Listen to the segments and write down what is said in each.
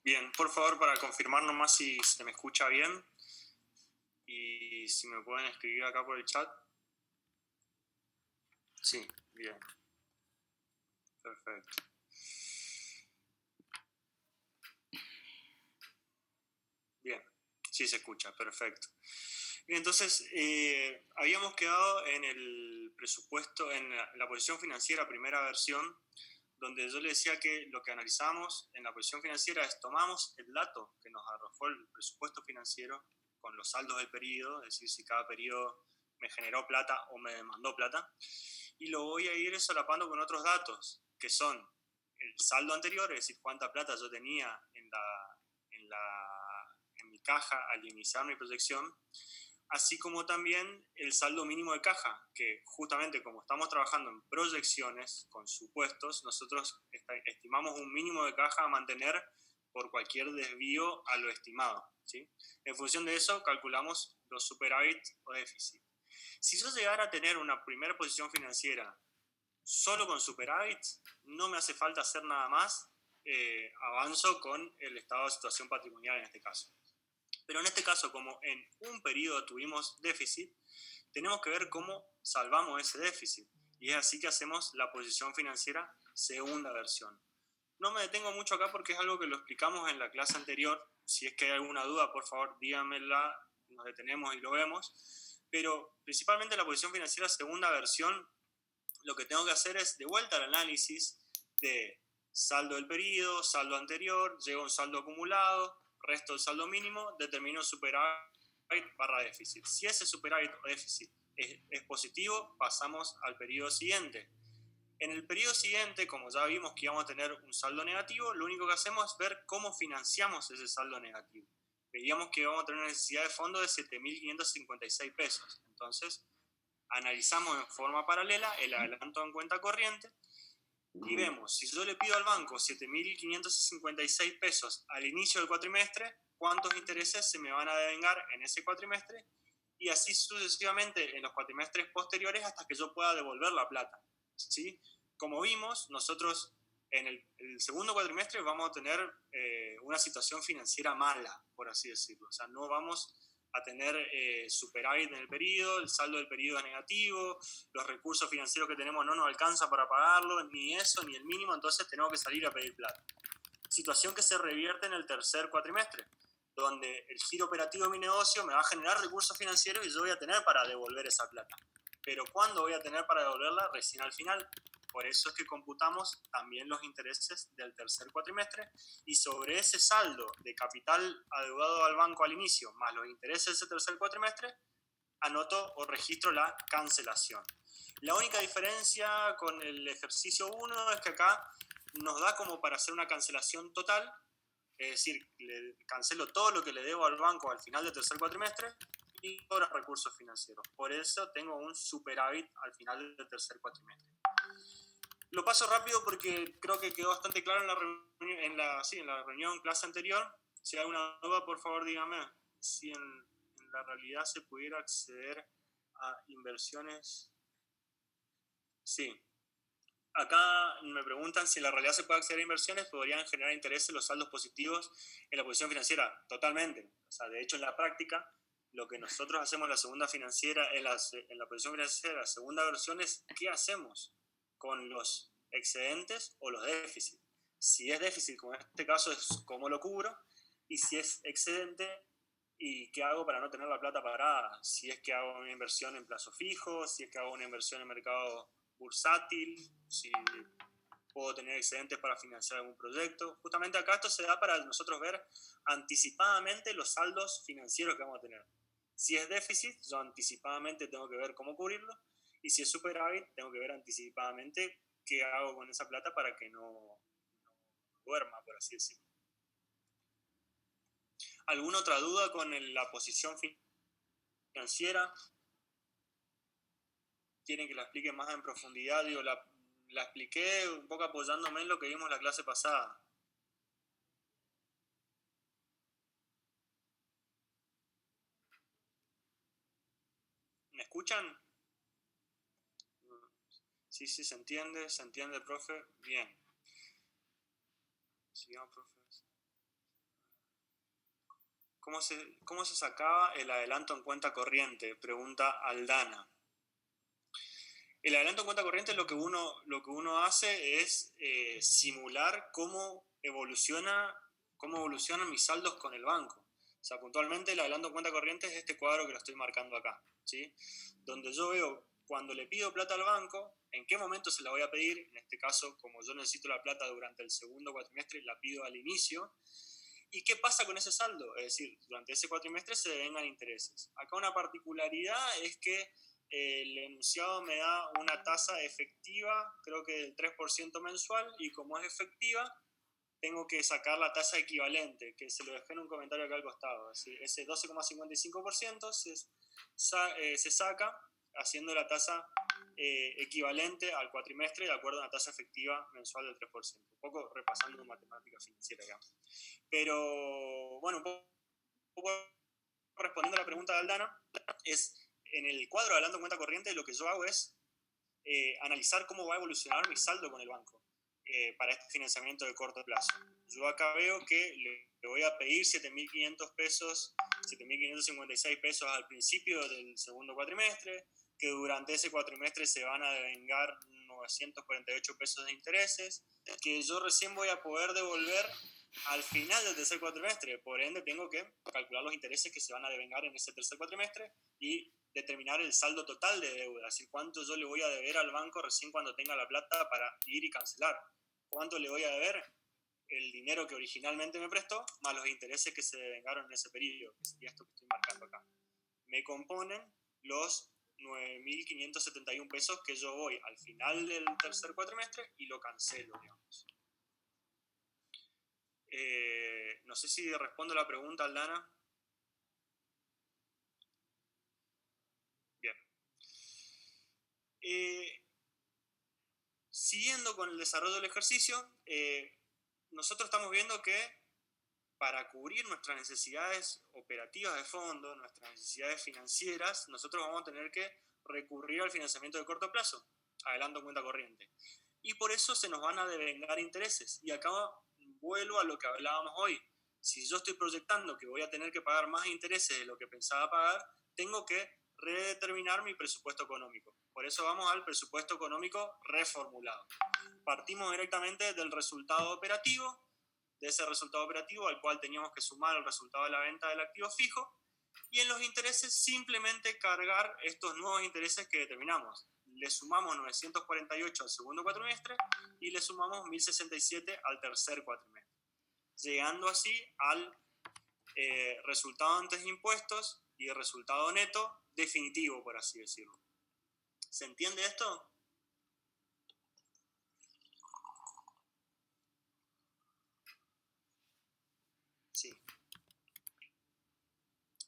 Bien, por favor, para confirmar nomás si se me escucha bien y si me pueden escribir acá por el chat. Sí, bien. Perfecto. Bien, sí se escucha, perfecto. Bien, entonces, habíamos quedado en el presupuesto, en la posición financiera primera versión, donde yo le decía que lo que analizamos en la posición financiera es tomamos el dato que nos arrojó el presupuesto financiero con los saldos del periodo, es decir, si cada periodo me generó plata o me demandó plata, y lo voy a ir solapando con otros datos, que son el saldo anterior, es decir, cuánta plata yo tenía en mi caja al iniciar mi proyección, así como también el saldo mínimo de caja, que justamente como estamos trabajando en proyecciones con supuestos, nosotros estimamos un mínimo de caja a mantener por cualquier desvío a lo estimado, ¿sí? En función de eso calculamos los superávit o déficit. Si yo llegara a tener una primera posición financiera solo con superávit, no me hace falta hacer nada más, avanzo con el estado de situación patrimonial en este caso. Pero en este caso, como en un periodo tuvimos déficit, tenemos que ver cómo salvamos ese déficit. Y es así que hacemos la posición financiera segunda versión. No me detengo mucho acá porque es algo que lo explicamos en la clase anterior. Si es que hay alguna duda, por favor, díganmela, nos detenemos y lo vemos. Pero principalmente la posición financiera segunda versión, lo que tengo que hacer es de vuelta al análisis de saldo del periodo, saldo anterior, llego a un saldo acumulado, resto del saldo mínimo, determino superávit barra déficit. Si ese superávit o déficit es positivo, pasamos al periodo siguiente. En el periodo siguiente, como ya vimos que íbamos a tener un saldo negativo, lo único que hacemos es ver cómo financiamos ese saldo negativo. Veíamos que íbamos a tener una necesidad de fondo de 7.556 pesos. Entonces, analizamos en forma paralela el adelanto en cuenta corriente y vemos, si yo le pido al banco 7.556 pesos al inicio del cuatrimestre, cuántos intereses se me van a devengar en ese cuatrimestre y así sucesivamente en los cuatrimestres posteriores hasta que yo pueda devolver la plata, ¿sí? Como vimos, nosotros en el segundo cuatrimestre vamos a tener una situación financiera mala, por así decirlo. O sea, no vamos a tener superávit en el periodo, el saldo del periodo es negativo, los recursos financieros que tenemos no nos alcanza para pagarlo, ni eso, ni el mínimo, entonces tenemos que salir a pedir plata. Situación que se revierte en el tercer cuatrimestre, donde el giro operativo de mi negocio me va a generar recursos financieros y yo voy a tener para devolver esa plata. Pero ¿cuándo voy a tener para devolverla? Recién al final. Por eso es que computamos también los intereses del tercer cuatrimestre y sobre ese saldo de capital adeudado al banco al inicio, más los intereses de ese tercer cuatrimestre, anoto o registro la cancelación. La única diferencia con el ejercicio 1 es que acá nos da como para hacer una cancelación total, es decir, le cancelo todo lo que le debo al banco al final del tercer cuatrimestre y cobro recursos financieros. Por eso tengo un superávit al final del tercer cuatrimestre. Lo paso rápido porque creo que quedó bastante claro en la reunión clase anterior. Si hay alguna duda, por favor dígame. Si en la realidad se pudiera acceder a inversiones. Sí. Acá me preguntan si en la realidad se puede acceder a inversiones, podrían generar intereses los saldos positivos en la posición financiera. Totalmente. O sea, de hecho, en la práctica, lo que nosotros hacemos en la segunda financiera, en la posición financiera, la segunda versión es qué hacemos con los excedentes o los déficits. Si es déficit, como en este caso, es cómo lo cubro, y si es excedente, ¿y qué hago para no tener la plata parada? Si es que hago una inversión en plazo fijo, si es que hago una inversión en mercado bursátil, si puedo tener excedentes para financiar algún proyecto. Justamente acá esto se da para nosotros ver anticipadamente los saldos financieros que vamos a tener. Si es déficit, yo anticipadamente tengo que ver cómo cubrirlo, y si es superávit, tengo que ver anticipadamente qué hago con esa plata para que no duerma, por así decirlo. ¿Alguna otra duda con la posición financiera? ¿Quieren que la explique más en profundidad? Digo, la expliqué un poco apoyándome en lo que vimos la clase pasada. ¿Me escuchan? Sí, se entiende, profe. Bien. Sigamos, profe. ¿Cómo se sacaba el adelanto en cuenta corriente? Pregunta Aldana. El adelanto en cuenta corriente lo que uno hace es simular cómo evolucionan mis saldos con el banco. O sea, puntualmente el adelanto en cuenta corriente es este cuadro que lo estoy marcando acá, ¿sí? Donde yo veo cuando le pido plata al banco, en qué momento se la voy a pedir. En este caso, como yo necesito la plata durante el segundo cuatrimestre, la pido al inicio. ¿Y qué pasa con ese saldo? Es decir, durante ese cuatrimestre se devengan intereses. Acá una particularidad es que el enunciado me da una tasa efectiva, creo que del 3% mensual, y como es efectiva, tengo que sacar la tasa equivalente, que se lo dejé en un comentario acá al costado. Así, ese 12,55% se saca haciendo la tasa equivalente al cuatrimestre de acuerdo a una tasa efectiva mensual del 3%. Un poco repasando matemática financiera, digamos. Pero, bueno, un poco respondiendo a la pregunta de Aldana, es en el cuadro de adelanto en cuenta corriente lo que yo hago es analizar cómo va a evolucionar mi saldo con el banco para este financiamiento de corto plazo. Yo acá veo que le voy a pedir 7.500 pesos, 7.556 pesos al principio del segundo cuatrimestre, que durante ese cuatrimestre se van a devengar 948 pesos de intereses, que yo recién voy a poder devolver al final del tercer cuatrimestre. Por ende, tengo que calcular los intereses que se van a devengar en ese tercer cuatrimestre y determinar el saldo total de deuda, es decir, cuánto yo le voy a deber al banco recién cuando tenga la plata para ir y cancelar. ¿Cuánto le voy a deber? El dinero que originalmente me prestó, más los intereses que se devengaron en ese periodo, que sería esto que estoy marcando acá. Me componen los 9.571 pesos que yo voy al final del tercer cuatrimestre y lo cancelo, digamos. No sé si respondo la pregunta, Aldana. Bien. Siguiendo con el desarrollo del ejercicio, nosotros estamos viendo que para cubrir nuestras necesidades operativas de fondo, nuestras necesidades financieras, nosotros vamos a tener que recurrir al financiamiento de corto plazo, adelanto en cuenta corriente. Y por eso se nos van a devengar intereses. Y acá vuelvo a lo que hablábamos hoy. Si yo estoy proyectando que voy a tener que pagar más intereses de lo que pensaba pagar, tengo que redeterminar mi presupuesto económico. Por eso vamos al presupuesto económico reformulado. Partimos directamente del resultado operativo, de ese resultado operativo al cual teníamos que sumar el resultado de la venta del activo fijo, y en los intereses simplemente cargar estos nuevos intereses que determinamos. Le sumamos 948 al segundo cuatrimestre y le sumamos 1067 al tercer cuatrimestre, llegando así al resultado antes de impuestos y el resultado neto definitivo, por así decirlo. ¿Se entiende esto? Sí.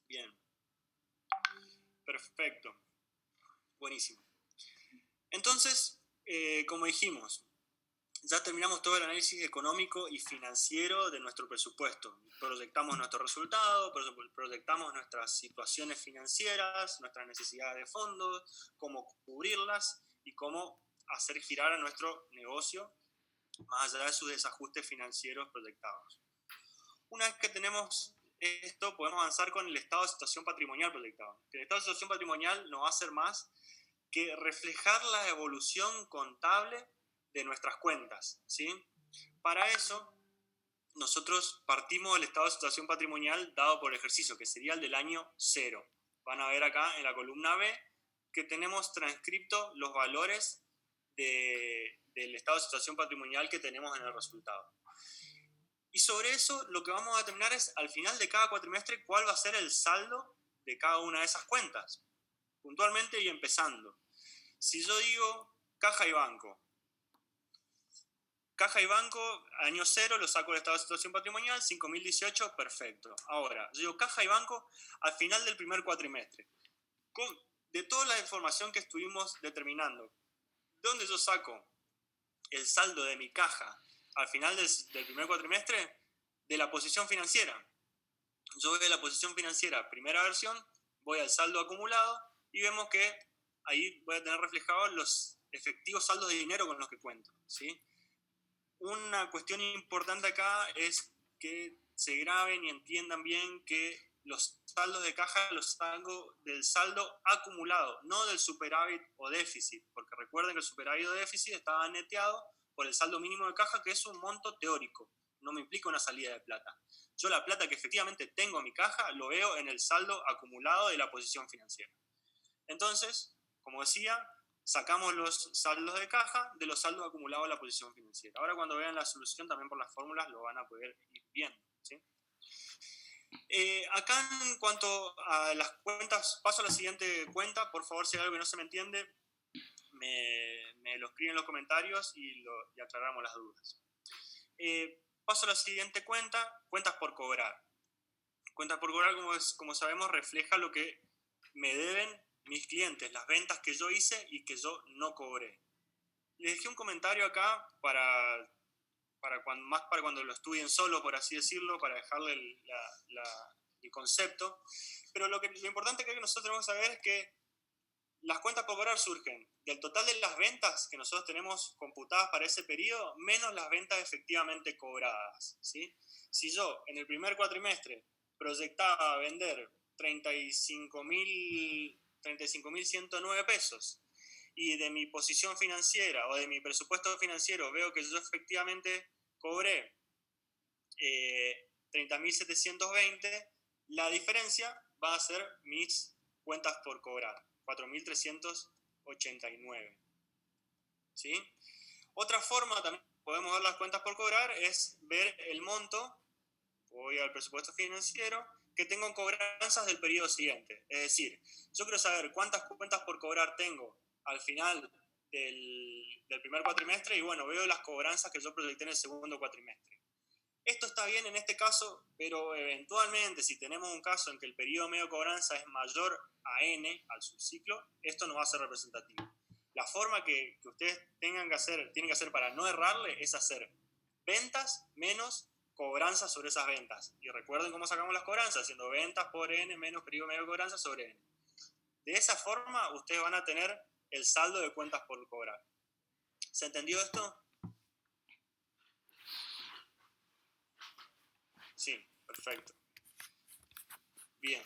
Bien. Perfecto. Buenísimo. Entonces, como dijimos, ya terminamos todo el análisis económico y financiero de nuestro presupuesto. Proyectamos nuestro resultado, proyectamos nuestras situaciones financieras, nuestras necesidades de fondos, cómo cubrirlas y cómo hacer girar a nuestro negocio más allá de sus desajustes financieros proyectados. Una vez que tenemos esto, podemos avanzar con el estado de situación patrimonial proyectado. El estado de situación patrimonial no va a ser más que reflejar la evolución contable de nuestras cuentas, ¿sí? Para eso, nosotros partimos del estado de situación patrimonial dado por el ejercicio, que sería el del año 0. Van a ver acá en la columna B que tenemos transcripto los valores del estado de situación patrimonial que tenemos en el resultado. Y sobre eso lo que vamos a determinar es al final de cada cuatrimestre cuál va a ser el saldo de cada una de esas cuentas, puntualmente y empezando. Si yo digo caja y banco, año 0, lo saco del estado de situación patrimonial, 5.018, perfecto. Ahora, yo digo caja y banco al final del primer cuatrimestre. De toda la información que estuvimos determinando, ¿dónde yo saco el saldo de mi caja al final del primer cuatrimestre? De la posición financiera. Yo voy a la posición financiera, primera versión, voy al saldo acumulado y vemos que ahí voy a tener reflejados los efectivos saldos de dinero con los que cuento, ¿sí? Una cuestión importante acá es que se graben y entiendan bien que los saldos de caja los saco del saldo acumulado, no del superávit o déficit, porque recuerden que el superávit o déficit estaba neteado por el saldo mínimo de caja, que es un monto teórico, no me implica una salida de plata. Yo la plata que efectivamente tengo en mi caja lo veo en el saldo acumulado de la posición financiera. Entonces, como decía, sacamos los saldos de caja de los saldos acumulados de la posición financiera. Ahora cuando vean la solución también por las fórmulas lo van a poder ir viendo, ¿sí? Acá en cuanto a las cuentas, paso a la siguiente cuenta. Por favor, si hay algo que no se me entiende, me lo escriben en los comentarios y aclaramos las dudas. Paso a la siguiente cuenta, cuentas por cobrar. Cuentas por cobrar, como sabemos, refleja lo que me deben mis clientes, las ventas que yo hice y que yo no cobré. Les dejé un comentario acá para cuando lo estudien solo, por así decirlo, para dejarle el concepto. Pero lo importante que nosotros tenemos que saber es que las cuentas por cobrar surgen del total de las ventas que nosotros tenemos computadas para ese periodo, menos las ventas efectivamente cobradas, ¿sí? Si yo en el primer cuatrimestre proyectaba vender 35.109 pesos y de mi posición financiera o de mi presupuesto financiero veo que yo efectivamente cobré 30.720, la diferencia va a ser mis cuentas por cobrar, 4.389. ¿Sí? Otra forma también podemos ver las cuentas por cobrar es ver el monto, voy al presupuesto financiero, que tengo en cobranzas del periodo siguiente. Es decir, yo quiero saber cuántas cuentas por cobrar tengo al final del primer cuatrimestre y bueno, veo las cobranzas que yo proyecté en el segundo cuatrimestre. Esto está bien en este caso, pero eventualmente si tenemos un caso en que el periodo medio de cobranza es mayor a n, al subciclo, esto no va a ser representativo. La forma que ustedes tienen que hacer para no errarle es hacer ventas menos cobranzas sobre esas ventas. Y recuerden cómo sacamos las cobranzas, haciendo ventas por n menos periodo medio de cobranza sobre n. De esa forma ustedes van a tener el saldo de cuentas por cobrar. ¿Se entendió esto? Sí, perfecto. Bien.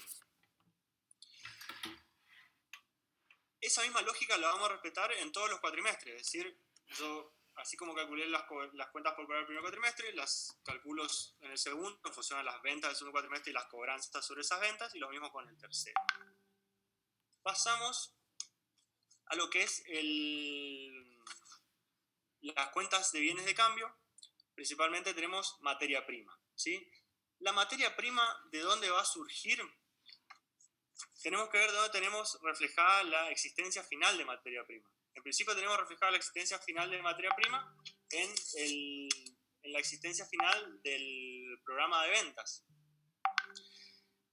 Esa misma lógica la vamos a respetar en todos los cuatrimestres. Es decir, yo, así como calculé las cuentas por cobrar el primer cuatrimestre, las calculo en el segundo en función de las ventas del segundo cuatrimestre y las cobranzas sobre esas ventas, y lo mismo con el tercero. Pasamos a lo que es las cuentas de bienes de cambio. Principalmente tenemos materia prima, ¿sí? La materia prima, ¿de dónde va a surgir? Tenemos que ver dónde tenemos reflejada la existencia final de materia prima. En principio tenemos reflejada la existencia final de materia prima en la existencia final del programa de ventas.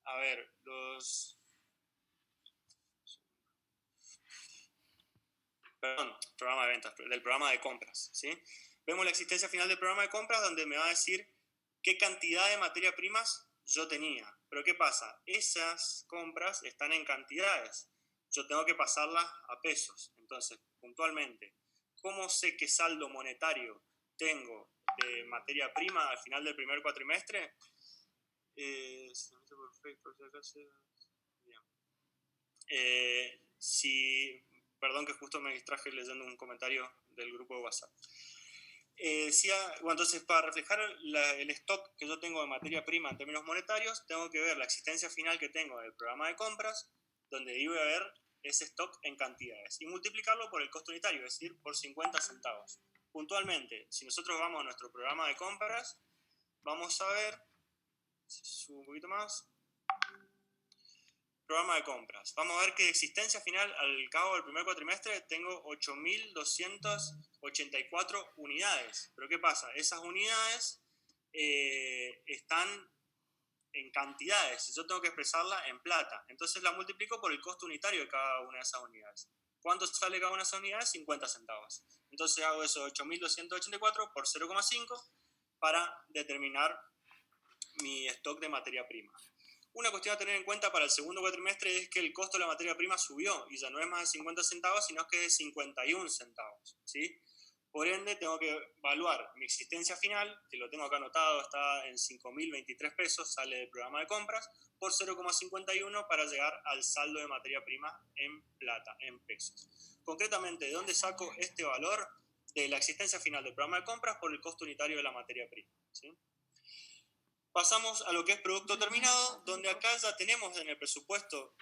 A ver, programa de ventas, del programa de compras, ¿sí? Vemos la existencia final del programa de compras donde me va a decir qué cantidad de materia primas yo tenía. Pero ¿qué pasa? Esas compras están en cantidades. Yo tengo que pasarlas a pesos. Entonces, puntualmente, ¿cómo sé qué saldo monetario tengo de materia prima al final del primer cuatrimestre? Perdón que justo me distraje leyendo un comentario del grupo de WhatsApp. Bueno, entonces, para reflejar el stock que yo tengo de materia prima en términos monetarios, tengo que ver la existencia final que tengo del programa de compras, donde ahí voy a ver ese stock en cantidades, y multiplicarlo por el costo unitario, es decir, por 50 centavos. Puntualmente, si nosotros vamos a nuestro programa de compras, vamos a ver, si subo un poquito más, programa de compras. Vamos a ver que de existencia final al cabo del primer cuatrimestre tengo 8.284 unidades. Pero ¿qué pasa? Esas unidades están en cantidades. Yo tengo que expresarla en plata. Entonces la multiplico por el costo unitario de cada una de esas unidades. ¿Cuánto sale cada una de esas unidades? 50 centavos. Entonces hago eso, 8.284 por 0,5 para determinar mi stock de materia prima. Una cuestión a tener en cuenta para el segundo cuatrimestre es que el costo de la materia prima subió y ya no es más de 50 centavos, sino que es de 51 centavos, ¿sí? Por ende, tengo que evaluar mi existencia final, que lo tengo acá anotado, está en 5.023 pesos, sale del programa de compras, por 0,51 para llegar al saldo de materia prima en plata, en pesos. Concretamente, ¿de dónde saco este valor? De la existencia final del programa de compras por el costo unitario de la materia prima, ¿sí? Pasamos a lo que es producto terminado, donde acá ya tenemos en el presupuesto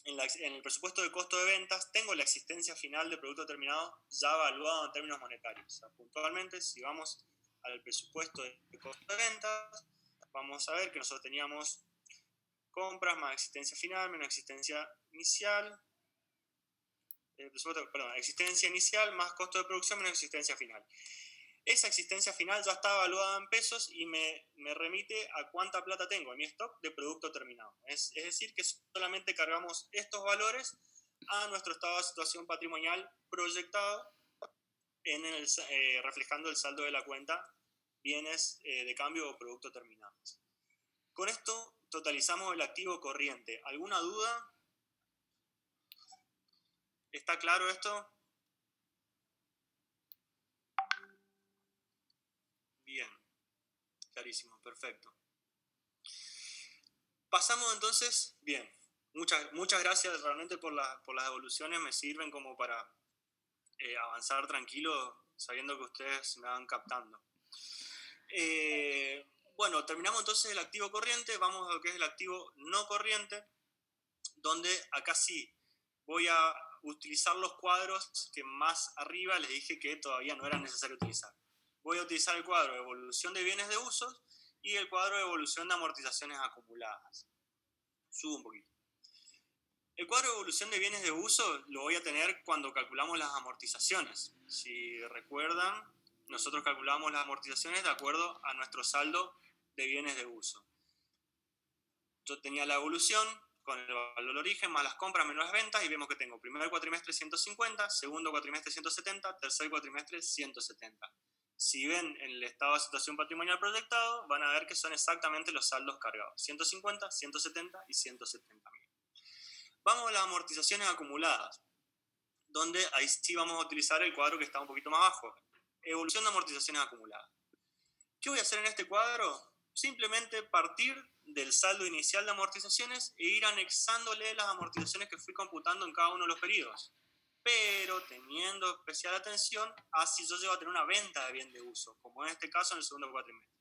en el presupuesto de costo de ventas, tengo la existencia final del producto terminado ya evaluado en términos monetarios. O sea, puntualmente, si vamos al presupuesto de costo de ventas, vamos a ver que nosotros teníamos compras más existencia final menos existencia inicial, existencia inicial más costo de producción menos existencia final. Esa existencia final ya está evaluada en pesos y me remite a cuánta plata tengo en mi stock de producto terminado. Es decir, que solamente cargamos estos valores a nuestro estado de situación patrimonial proyectado, reflejando el saldo de la cuenta bienes de cambio o producto terminados. Con esto totalizamos el activo corriente. ¿Alguna duda? ¿Está claro esto? Bien, clarísimo, perfecto. Pasamos entonces, bien, muchas gracias realmente por las evoluciones, me sirven como para avanzar tranquilo, sabiendo que ustedes me van captando. Bueno, terminamos entonces el activo corriente, vamos a lo que es el activo no corriente, donde acá sí voy a utilizar los cuadros que más arriba les dije que todavía no era necesario utilizar. Voy a utilizar el cuadro de evolución de bienes de usos y el cuadro de evolución de amortizaciones acumuladas. Subo un poquito. El cuadro de evolución de bienes de uso lo voy a tener cuando calculamos las amortizaciones. Si recuerdan, nosotros calculamos las amortizaciones de acuerdo a nuestro saldo de bienes de uso. Yo tenía la evolución con el valor de origen más las compras menos las ventas y vemos que tengo primer cuatrimestre 150, segundo cuatrimestre 170, tercer cuatrimestre 170. Si ven en el estado de situación patrimonial proyectado, van a ver que son exactamente los saldos cargados, 150, 170 y 170.000. Vamos a las amortizaciones acumuladas, donde ahí sí vamos a utilizar el cuadro que está un poquito más abajo. Evolución de amortizaciones acumuladas. ¿Qué voy a hacer en este cuadro? Simplemente partir del saldo inicial de amortizaciones e ir anexándole las amortizaciones que fui computando en cada uno de los periodos. Pero teniendo especial atención a si yo llego a tener una venta de bien de uso, como en este caso en el segundo cuatrimestre.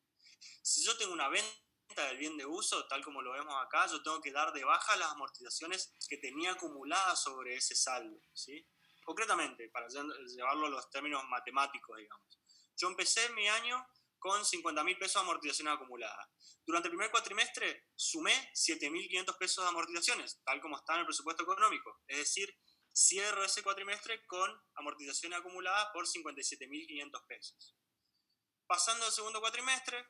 Si yo tengo una venta del bien de uso, tal como lo vemos acá, yo tengo que dar de baja las amortizaciones que tenía acumuladas sobre ese saldo, ¿sí? Concretamente, para llevarlo a los términos matemáticos, digamos. Yo empecé mi año con 50.000 pesos de amortizaciones acumuladas. Durante el primer cuatrimestre sumé 7.500 pesos de amortizaciones, tal como está en el presupuesto económico. Es decir, cierro ese cuatrimestre con amortizaciones acumuladas por 57.500 pesos. Pasando al segundo cuatrimestre,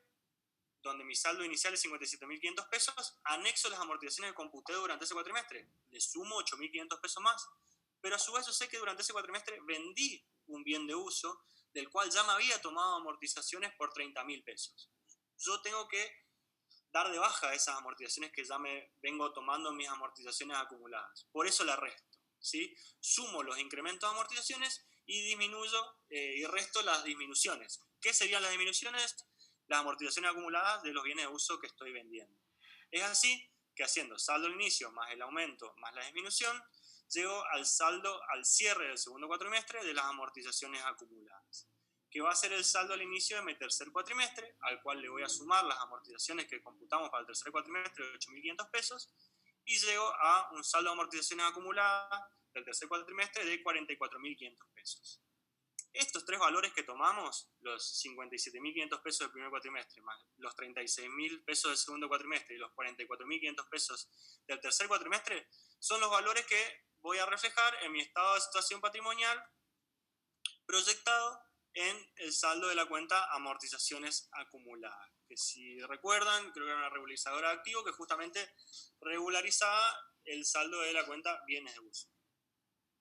donde mi saldo inicial es 57.500 pesos, anexo las amortizaciones que computé durante ese cuatrimestre. Le sumo 8.500 pesos más. Pero a su vez yo sé que durante ese cuatrimestre vendí un bien de uso del cual ya me había tomado amortizaciones por 30.000 pesos. Yo tengo que dar de baja esas amortizaciones que ya me vengo tomando en mis amortizaciones acumuladas. Por eso la resto, ¿sí? Sumo los incrementos de amortizaciones y disminuyo y resto las disminuciones. ¿Qué serían las disminuciones? Las amortizaciones acumuladas de los bienes de uso que estoy vendiendo. Es así que haciendo saldo al inicio más el aumento más la disminución, llego al saldo al cierre del segundo cuatrimestre de las amortizaciones acumuladas, que va a ser el saldo al inicio de mi tercer cuatrimestre, al cual le voy a sumar las amortizaciones que computamos para el tercer cuatrimestre de 8.500 pesos, y llego a un saldo de amortizaciones acumuladas del tercer cuatrimestre de 44.500 pesos. Estos tres valores que tomamos, los 57.500 pesos del primer cuatrimestre, más los 36.000 pesos del segundo cuatrimestre y los 44.500 pesos del tercer cuatrimestre, son los valores que voy a reflejar en mi estado de situación patrimonial proyectado en el saldo de la cuenta amortizaciones acumuladas. Que si recuerdan, creo que era una regularizadora de activo que justamente regularizaba el saldo de la cuenta bienes de uso.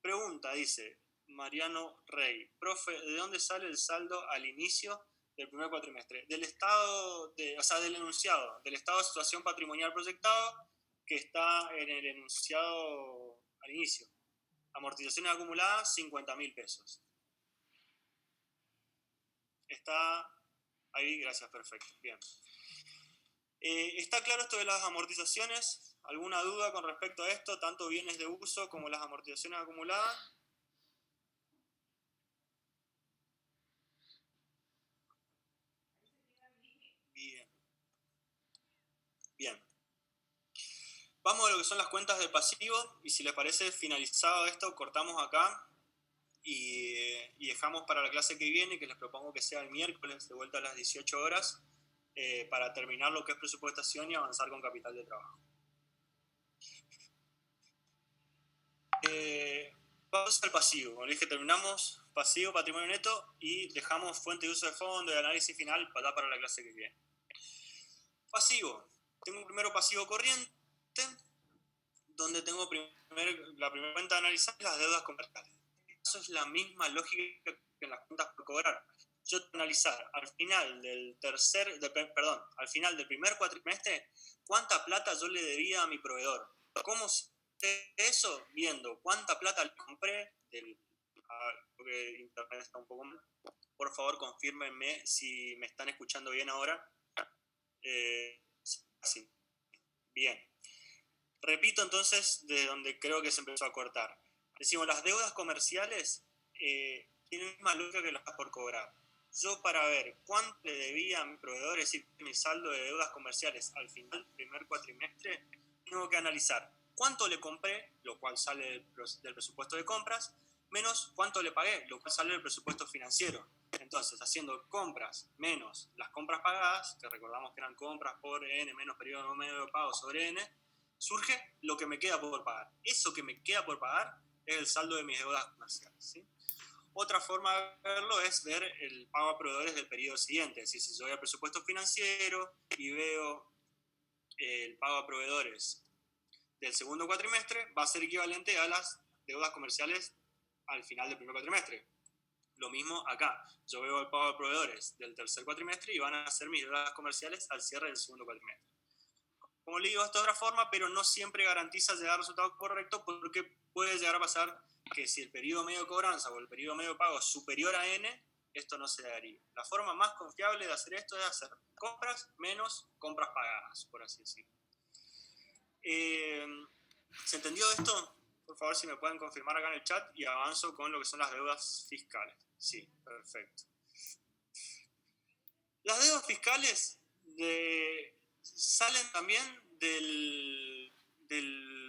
Pregunta, dice Mariano Rey, profe, ¿de dónde sale el saldo al inicio del primer cuatrimestre? Del estado, del enunciado, del estado de situación patrimonial proyectado que está en el enunciado al inicio. Amortizaciones acumuladas, 50.000 pesos. Está ahí, gracias, perfecto. Bien. ¿Está claro esto de las amortizaciones? ¿Alguna duda con respecto a esto? Tanto bienes de uso como las amortizaciones acumuladas. Bien. Bien. Vamos a lo que son las cuentas de pasivo, y si les parece finalizado esto, cortamos acá y dejamos para la clase que viene, que les propongo que sea el miércoles, de vuelta a las 18 horas, para terminar lo que es presupuestación y avanzar con capital de trabajo. Vamos al pasivo. Como les dije, terminamos pasivo, patrimonio neto, y dejamos fuente de uso de fondo y análisis final para la clase que viene. Pasivo. Tengo primero pasivo corriente, donde tengo la primera cuenta a analizar las deudas comerciales. Eso es la misma lógica que en las cuentas por cobrar. Yo tengo que analizar al final del al final del primer cuatrimestre, cuánta plata yo le debía a mi proveedor. ¿Cómo sé eso? Viendo cuánta plata le compré porque internet está un poco mal. Por favor, confírmenme si me están escuchando bien ahora. Sí. Bien. Repito entonces de donde creo que se empezó a cortar. Decimos, las deudas comerciales tienen la misma lógica que las por cobrar. Yo, para ver cuánto le debía a mi proveedor, es decir, mi saldo de deudas comerciales al final del primer cuatrimestre, tengo que analizar cuánto le compré, lo cual sale del presupuesto de compras, menos cuánto le pagué, lo cual sale del presupuesto financiero. Entonces, haciendo compras menos las compras pagadas, que recordamos que eran compras por N menos periodo medio de pago sobre N, surge lo que me queda por pagar. Eso que me queda por pagar es el saldo de mis deudas comerciales, ¿sí? Otra forma de verlo es ver el pago a proveedores del periodo siguiente. Es decir, si yo voy al presupuesto financiero y veo el pago a proveedores del segundo cuatrimestre, va a ser equivalente a las deudas comerciales al final del primer cuatrimestre. Lo mismo acá. Yo veo el pago a proveedores del tercer cuatrimestre y van a ser mis deudas comerciales al cierre del segundo cuatrimestre. Como le digo, esto de otra forma, pero no siempre garantiza llegar al resultado correcto, porque puede llegar a pasar que si el periodo medio de cobranza o el periodo medio de pago es superior a N, esto no se daría. La forma más confiable de hacer esto es hacer compras menos compras pagadas, por así decirlo. ¿Se entendió esto? Por favor, si me pueden confirmar acá en el chat, y avanzo con lo que son las deudas fiscales. Sí, perfecto. Las deudas fiscales salen también del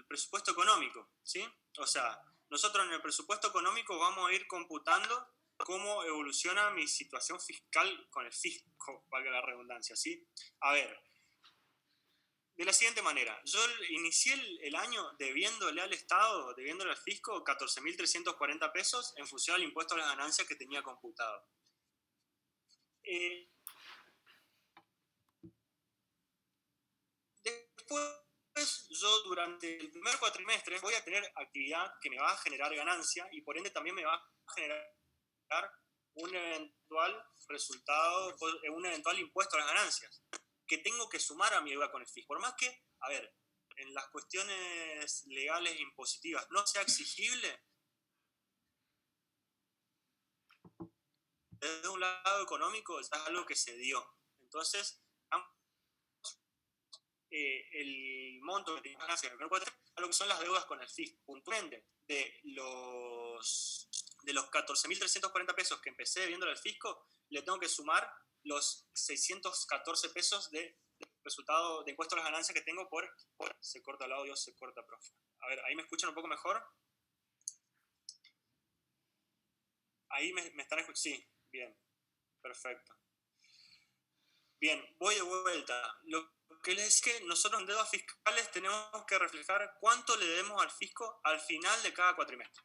presupuesto económico, ¿sí? O sea, nosotros en el presupuesto económico vamos a ir computando cómo evoluciona mi situación fiscal con el fisco, valga la redundancia, ¿sí? A ver, de la siguiente manera, yo inicié el año debiéndole al Estado, debiéndole al fisco 14.340 pesos en función al impuesto a las ganancias que tenía computado. Después, yo durante el primer cuatrimestre voy a tener actividad que me va a generar ganancia, y por ende también me va a generar un eventual resultado, un eventual impuesto a las ganancias, que tengo que sumar a mi deuda con el fisco. Por más que, a ver, en las cuestiones legales e impositivas no sea exigible, desde un lado económico es algo que se dio. Entonces, el monto que tenía ganancia en el primer cuatrimestre a lo que son las deudas con el fisco. Puntualmente, de los 14.340 pesos que empecé debiendo al fisco, le tengo que sumar los 614 pesos de resultado de impuesto a las ganancias que tengo por se corta el audio, se corta, profe. A ver, ¿ahí me escuchan un poco mejor? Ahí me están escuchando. Sí, bien, perfecto. Bien, voy de vuelta. Lo que les es que nosotros en deudas fiscales tenemos que reflejar cuánto le debemos al fisco al final de cada cuatrimestre.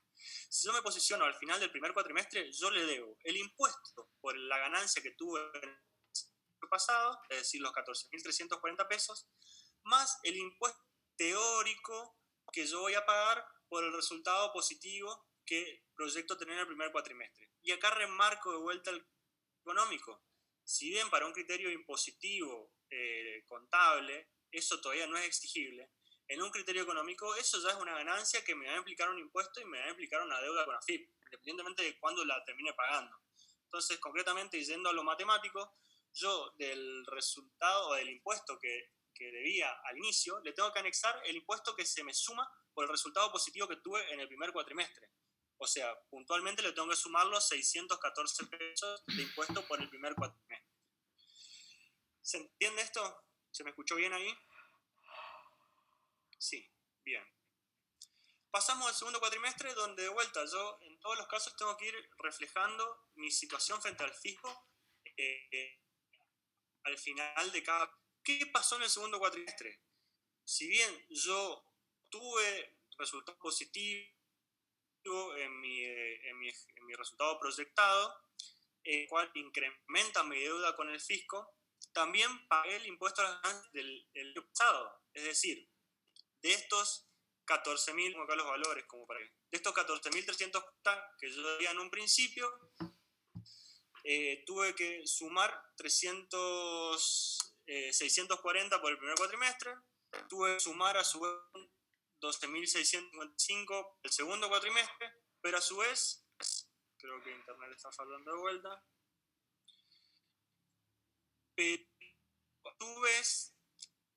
Si yo me posiciono al final del primer cuatrimestre, yo le debo el impuesto por la ganancia que tuve en el pasado, es decir, los 14.340 pesos, más el impuesto teórico que yo voy a pagar por el resultado positivo que proyecto tener en el primer cuatrimestre. Y acá remarco de vuelta el económico. Si bien para un criterio impositivo contable eso todavía no es exigible, en un criterio económico eso ya es una ganancia que me va a implicar un impuesto y me va a implicar una deuda con AFIP, independientemente de cuándo la termine pagando. Entonces, concretamente, yendo a lo matemático, yo del resultado o del impuesto que debía al inicio, le tengo que anexar el impuesto que se me suma por el resultado positivo que tuve en el primer cuatrimestre. O sea, puntualmente le tengo que sumar los 614 pesos de impuesto por el primer cuatrimestre. ¿Se entiende esto? ¿Se me escuchó bien ahí? Sí, bien. Pasamos al segundo cuatrimestre, donde de vuelta yo en todos los casos tengo que ir reflejando mi situación frente al fisco al final de cada... ¿Qué pasó en el segundo cuatrimestre? Si bien yo tuve resultados positivos en mi resultado proyectado, el cual incrementa mi deuda con el fisco, también pagué el impuesto a las ganancias del año pasado. Es decir, de estos 14.000, como acá los valores, como para de estos 14.300 que yo debía en un principio, tuve que sumar 640 por el primer cuatrimestre, tuve que sumar a su vez 12.655 el segundo cuatrimestre, pero a su vez, creo que internet está fallando de vuelta, pero a su vez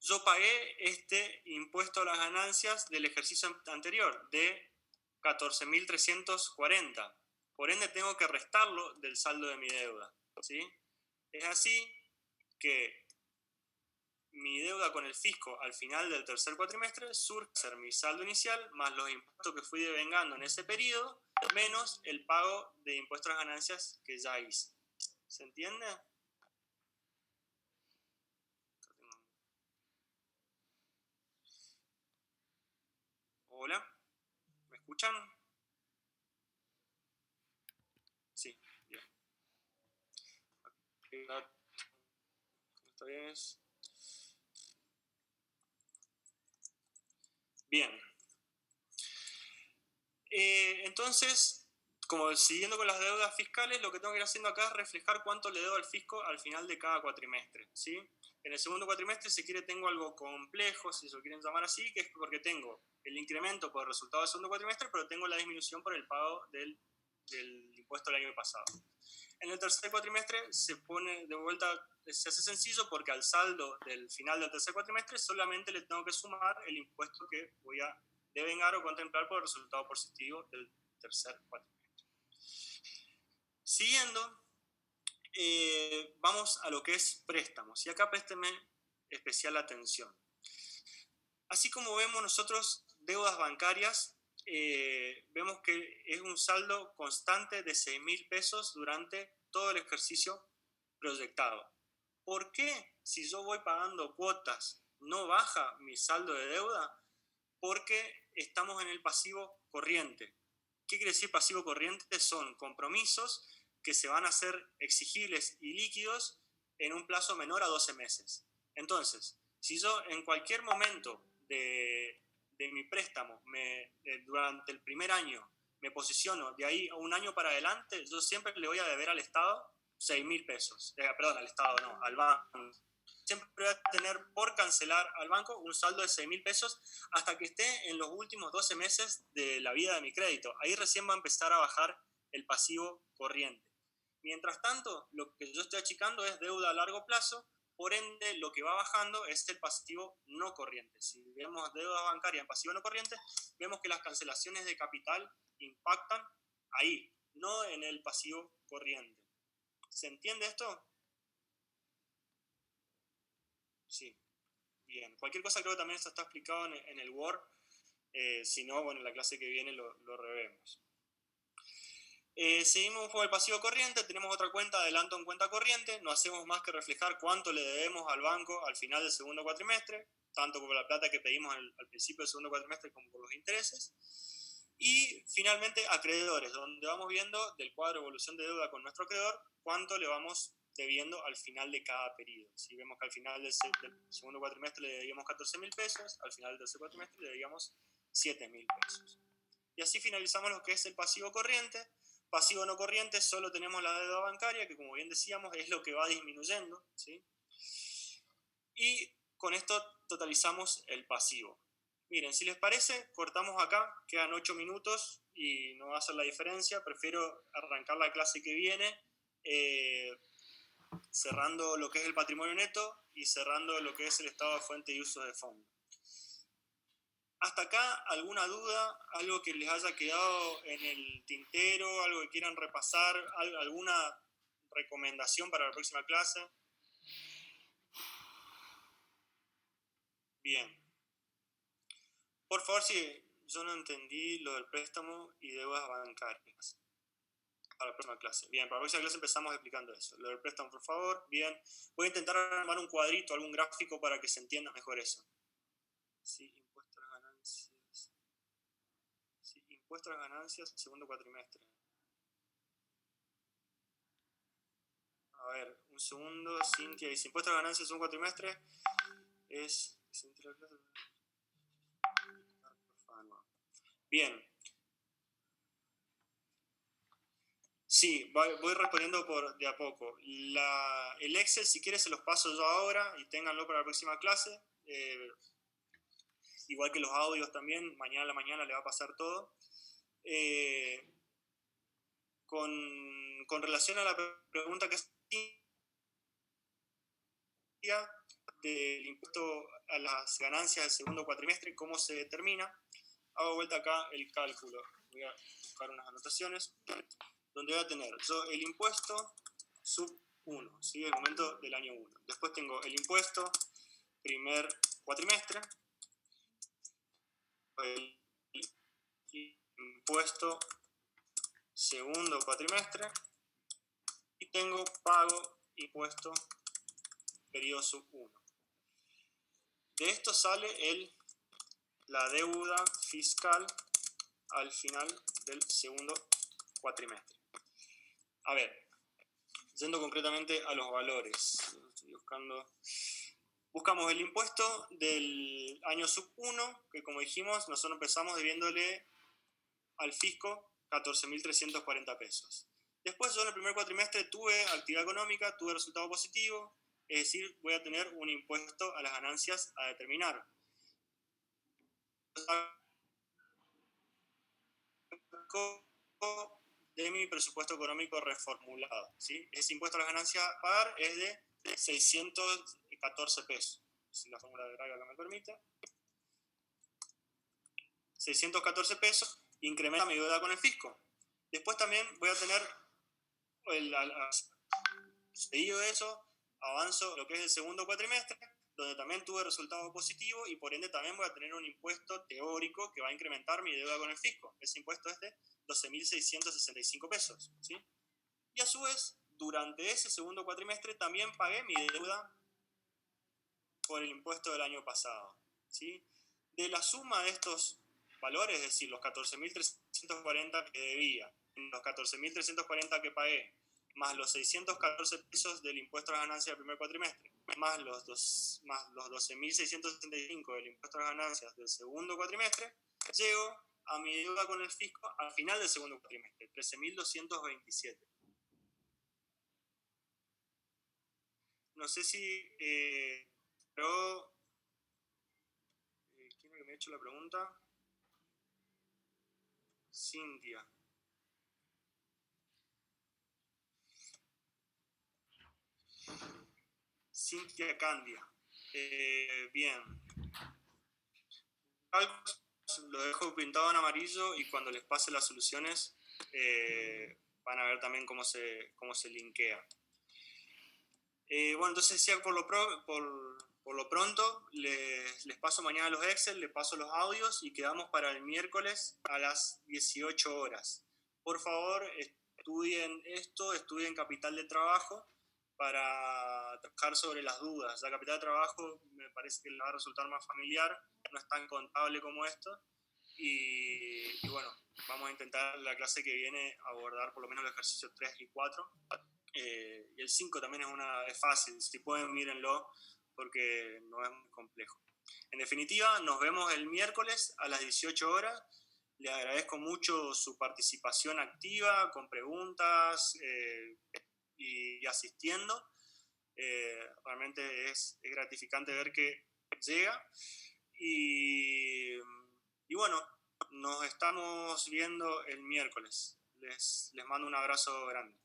yo pagué este impuesto a las ganancias del ejercicio anterior de 14.340. Por ende tengo que restarlo del saldo de mi deuda, ¿sí? Es así que mi deuda con el fisco al final del tercer cuatrimestre surge a ser mi saldo inicial más los impuestos que fui devengando en ese periodo menos el pago de impuestos a las ganancias que ya hice. ¿Se entiende? Hola, ¿me escuchan? Sí, bien. Esta vez. Bien. Entonces, como siguiendo con las deudas fiscales, lo que tengo que ir haciendo acá es reflejar cuánto le debo al fisco al final de cada cuatrimestre, ¿sí? En el segundo cuatrimestre, si quiere, tengo algo complejo, si lo quieren llamar así, que es porque tengo el incremento por el resultado del segundo cuatrimestre, pero tengo la disminución por el pago del impuesto del año pasado. En el tercer cuatrimestre se pone de vuelta, se hace sencillo porque al saldo del final del tercer cuatrimestre solamente le tengo que sumar el impuesto que voy a devengar o contemplar por el resultado positivo del tercer cuatrimestre. Siguiendo, vamos a lo que es préstamos. Y acá présteme especial atención. Así como vemos nosotros deudas bancarias, vemos que es un saldo constante de 6.000 pesos durante todo el ejercicio proyectado. ¿Por qué si yo voy pagando cuotas no baja mi saldo de deuda? Porque estamos en el pasivo corriente. ¿Qué quiere decir pasivo corriente? Son compromisos que se van a hacer exigibles y líquidos en un plazo menor a 12 meses. Entonces, si yo en cualquier momento de mi préstamo durante el primer año me posiciono de ahí a un año para adelante, yo siempre le voy a deber al Estado 6.000 pesos. Perdón, al Estado no, al banco. Siempre voy a tener por cancelar al banco un saldo de 6.000 pesos hasta que esté en los últimos 12 meses de la vida de mi crédito. Ahí recién va a empezar a bajar el pasivo corriente. Mientras tanto, lo que yo estoy achicando es deuda a largo plazo, por ende lo que va bajando es el pasivo no corriente. Si vemos deuda bancaria en pasivo no corriente, vemos que las cancelaciones de capital impactan ahí, no en el pasivo corriente. ¿Se entiende esto? Sí, bien. Cualquier cosa creo que también esto está explicado en el Word. Si no, bueno, en la clase que viene lo revemos. Seguimos con el pasivo corriente, tenemos otra cuenta, adelanto en cuenta corriente, no hacemos más que reflejar cuánto le debemos al banco al final del segundo cuatrimestre, tanto por la plata que pedimos al principio del segundo cuatrimestre como por los intereses. Y finalmente acreedores, donde vamos viendo del cuadro de evolución de deuda con nuestro acreedor, cuánto le vamos debiendo al final de cada periodo. Si vemos que al final del segundo cuatrimestre le debíamos 14.000 pesos, al final del tercer cuatrimestre le debíamos 7.000 pesos. Y así finalizamos lo que es el pasivo corriente. Pasivo no corriente, solo tenemos la deuda bancaria, que como bien decíamos es lo que va disminuyendo, ¿sí? Y con esto totalizamos el pasivo. Miren, si les parece, cortamos acá, quedan 8 minutos y no va a hacer la diferencia, prefiero arrancar la clase que viene cerrando lo que es el patrimonio neto y cerrando lo que es el estado de fuente y uso de fondo. Hasta acá, ¿alguna duda? ¿Algo que les haya quedado en el tintero? ¿Algo que quieran repasar? ¿Alguna recomendación para la próxima clase? Bien. Por favor, si yo no entendí lo del préstamo y deudas bancarias para la próxima clase. Bien, para la próxima clase empezamos explicando eso. Lo del préstamo, por favor. Bien. Voy a intentar armar un cuadrito, algún gráfico para que se entienda mejor eso. Sí, impuestos a las ganancias. Sí, impuestos a las ganancias, segundo cuatrimestre. A ver, un segundo, Cintia dice, impuestos a las ganancias, segundo cuatrimestre, es... Bien. Sí, voy respondiendo de a poco. El Excel, si quieres, se los paso yo ahora y ténganlo para la próxima clase. Igual que los audios también, mañana a la mañana le va a pasar todo. Con relación a la pregunta que hacía del impuesto a las ganancias del segundo cuatrimestre, ¿cómo se determina? Hago vuelta acá el cálculo. Voy a buscar unas anotaciones donde voy a tener yo el impuesto sub 1, ¿sí? El momento del año 1. Después tengo el impuesto primer cuatrimestre, el impuesto segundo cuatrimestre y tengo pago impuesto periodo sub 1. De esto sale la deuda fiscal al final del segundo cuatrimestre. A ver, yendo concretamente a los valores, estoy buscamos el impuesto del año sub 1, que como dijimos, nosotros empezamos debiéndole al fisco 14.340 pesos. Después yo en el primer cuatrimestre tuve actividad económica, tuve resultado positivo, es decir, voy a tener un impuesto a las ganancias a determinar. De mi presupuesto económico reformulado, ¿sí? Ese impuesto a las ganancias a pagar es de 614 pesos, si la fórmula de Braga me permite. 614 pesos, incrementa mi deuda con el fisco. Después también voy a tener, seguido de eso, avanzo lo que es el segundo cuatrimestre, donde también tuve resultado positivo y por ende también voy a tener un impuesto teórico que va a incrementar mi deuda con el fisco. Ese impuesto es de 12.665 pesos, ¿sí? Y a su vez, durante ese segundo cuatrimestre también pagué mi deuda por el impuesto del año pasado, ¿sí? De la suma de estos valores, es decir, los 14.340 que debía, los 14.340 que pagué, más los 614 pesos del impuesto a las ganancias del primer cuatrimestre, más los 12.665 del impuesto a las ganancias del segundo cuatrimestre, llego a mi deuda con el fisco al final del segundo cuatrimestre, 13.227. No sé si... pero... ¿quién es el que me ha hecho la pregunta? Cintia. Cintia Candia. Bien. Lo dejo pintado en amarillo y cuando les pase las soluciones van a ver también cómo se linkea. Bueno, entonces decía por lo pronto, les paso mañana los Excel, les paso los audios y quedamos para el miércoles a las 18 horas. Por favor, estudien esto, estudien capital de trabajo para trabajar sobre las dudas. La capital de trabajo me parece que les va a resultar más familiar, no es tan contable como esto. Y bueno, vamos a intentar la clase que viene abordar por lo menos los ejercicios 3 y 4. Y el 5 también es fácil, si pueden mírenlo porque no es muy complejo. En definitiva, nos vemos el miércoles a las 18 horas. Les agradezco mucho su participación activa, con preguntas y asistiendo. Realmente es gratificante ver que llega. Y bueno, nos estamos viendo el miércoles. Les mando un abrazo grande.